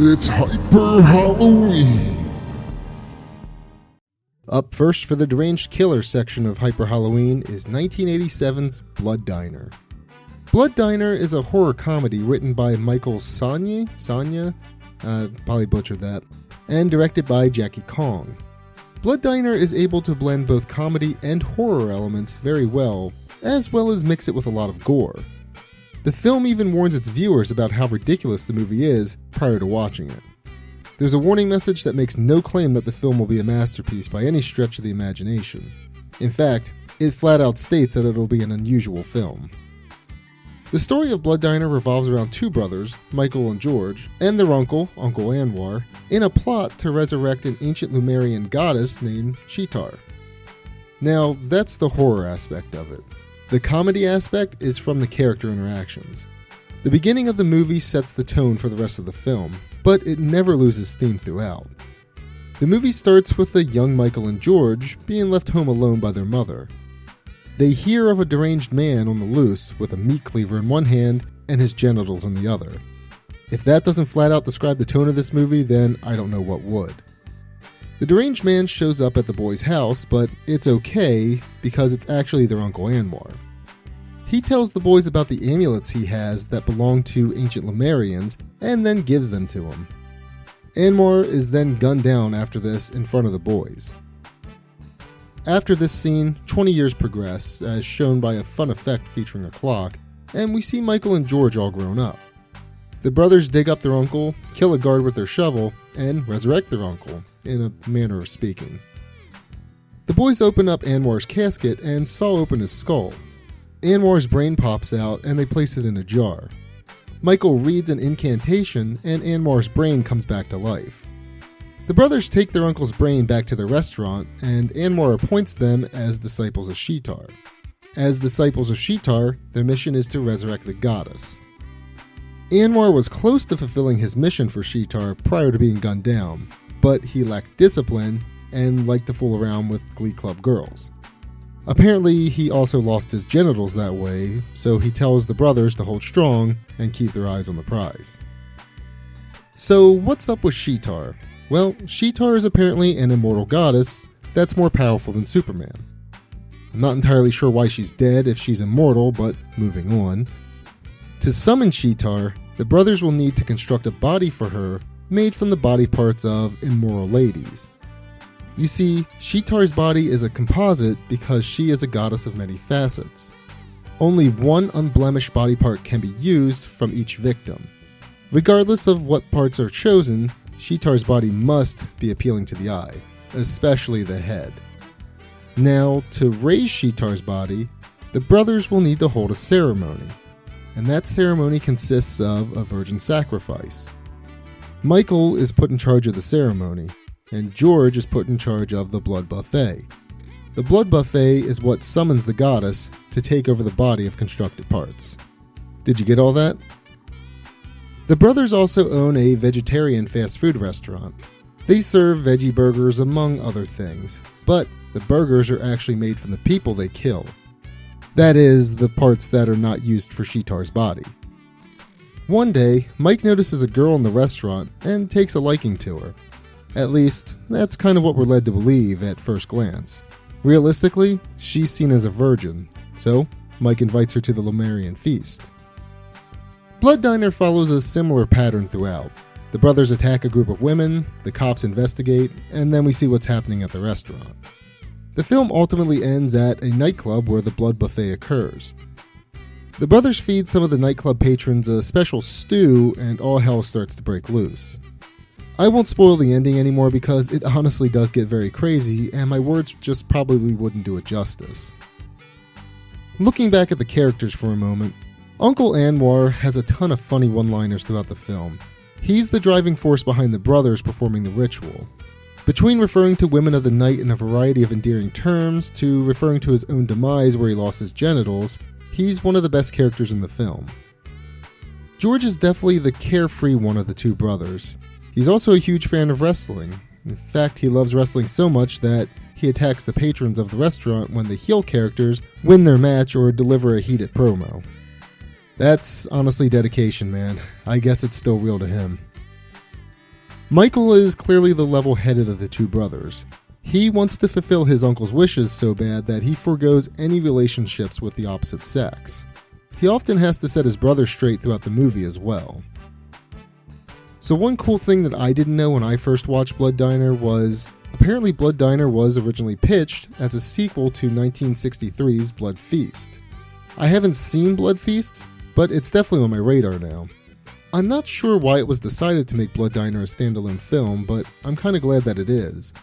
It's Hyp3r Halloween! Up first for the Deranged Killer section of Hyp3r Halloween is 1987's Blood Diner. Blood Diner is a horror comedy written by Michael Sonya, probably butchered that, and directed by Jackie Kong. Blood Diner is able to blend both comedy and horror elements very well as mix it with a lot of gore. The film even warns its viewers about how ridiculous the movie is prior to watching it. There's a warning message that makes no claim that the film will be a masterpiece by any stretch of the imagination. In fact, it flat out states that it'll be an unusual film. The story of Blood Diner revolves around two brothers, Michael and George, and their uncle, Uncle Anwar, in a plot to resurrect an ancient Lemurian goddess named Hyp3r. Now, that's the horror aspect of it. The comedy aspect is from the character interactions. The beginning of the movie sets the tone for the rest of the film, but it never loses steam throughout. The movie starts with the young Michael and George being left home alone by their mother. They hear of a deranged man on the loose with a meat cleaver in one hand and his genitals in the other. If that doesn't flat out describe the tone of this movie, then I don't know what would. The deranged man shows up at the boys' house, but it's okay because it's actually their Uncle Anwar. He tells the boys about the amulets he has that belong to ancient Lemurians and then gives them to them. Anwar is then gunned down after this in front of the boys. After this scene, 20 years progress, as shown by a fun effect featuring a clock, and we see Michael and George all grown up. The brothers dig up their uncle, kill a guard with their shovel, and resurrect their uncle, in a manner of speaking. The boys open up Anwar's casket and saw open his skull. Anwar's brain pops out and they place it in a jar. Michael reads an incantation and Anwar's brain comes back to life. The brothers take their uncle's brain back to the restaurant and Anwar appoints them as disciples of Hyp3r. As disciples of Hyp3r, their mission is to resurrect the goddess. Anwar was close to fulfilling his mission for Hyp3r prior to being gunned down, but he lacked discipline and liked to fool around with Glee Club girls. Apparently, he also lost his genitals that way, so he tells the brothers to hold strong and keep their eyes on the prize. So, what's up with Hyp3r? Well, Hyp3r is apparently an immortal goddess that's more powerful than Superman. I'm not entirely sure why she's dead if she's immortal, but moving on. To summon Hyp3r, the brothers will need to construct a body for her made from the body parts of immoral ladies. You see, Hyp3r's body is a composite because she is a goddess of many facets. Only one unblemished body part can be used from each victim. Regardless of what parts are chosen, Hyp3r's body must be appealing to the eye, especially the head. Now, to raise Hyp3r's body, the brothers will need to hold a ceremony. And that ceremony consists of a virgin sacrifice. Michael is put in charge of the ceremony, and George is put in charge of the blood buffet. The blood buffet is what summons the goddess to take over the body of constructed parts. Did you get all that? The brothers also own a vegetarian fast food restaurant. They serve veggie burgers among other things, but the burgers are actually made from the people they kill. That is, the parts that are not used for Hyp3r's body. One day, Mike notices a girl in the restaurant and takes a liking to her. At least, that's kind of what we're led to believe at first glance. Realistically, she's seen as a virgin, so Mike invites her to the Lemurian feast. Blood Diner follows a similar pattern throughout. The brothers attack a group of women, the cops investigate, and then we see what's happening at the restaurant. The film ultimately ends at a nightclub where the blood buffet occurs. The brothers feed some of the nightclub patrons a special stew and all hell starts to break loose. I won't spoil the ending anymore because it honestly does get very crazy and my words just probably wouldn't do it justice. Looking back at the characters for a moment, Uncle Anwar has a ton of funny one-liners throughout the film. He's the driving force behind the brothers performing the ritual. Between referring to women of the night in a variety of endearing terms to referring to his own demise where he lost his genitals, he's one of the best characters in the film. George is definitely the carefree one of the two brothers. He's also a huge fan of wrestling. In fact, he loves wrestling so much that he attacks the patrons of the restaurant when the heel characters win their match or deliver a heated promo. That's honestly dedication, man. I guess it's still real to him. Michael is clearly the level-headed of the two brothers. He wants to fulfill his uncle's wishes so bad that he forgoes any relationships with the opposite sex. He often has to set his brother straight throughout the movie as well. So one cool thing that I didn't know when I first watched Blood Diner was, apparently Blood Diner was originally pitched as a sequel to 1963's Blood Feast. I haven't seen Blood Feast, but it's definitely on my radar now. I'm not sure why it was decided to make Blood Diner a standalone film, but I'm kind of glad that it is.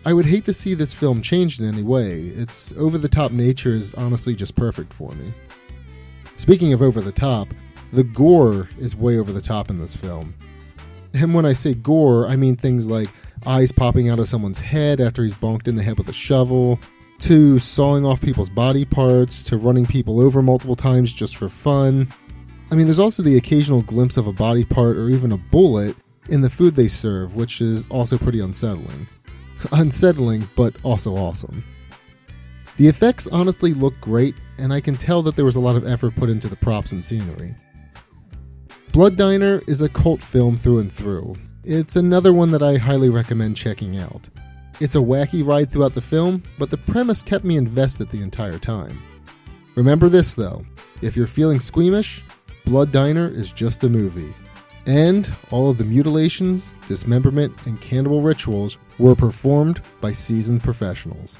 I would hate to see this film changed in any way. Its over-the-top nature is honestly just perfect for me. Speaking of over-the-top, the gore is way over the top in this film. And when I say gore, I mean things like eyes popping out of someone's head after he's bonked in the head with a shovel, to sawing off people's body parts, to running people over multiple times just for fun. I mean, there's also the occasional glimpse of a body part or even a bullet in the food they serve, which is also pretty unsettling. Unsettling, but also awesome. The effects honestly look great, and I can tell that there was a lot of effort put into the props and scenery. Blood Diner is a cult film through and through. It's another one that I highly recommend checking out. It's a wacky ride throughout the film, but the premise kept me invested the entire time. Remember this though, if you're feeling squeamish, Blood Diner is just a movie. And all of the mutilations, dismemberment, and cannibal rituals were performed by seasoned professionals.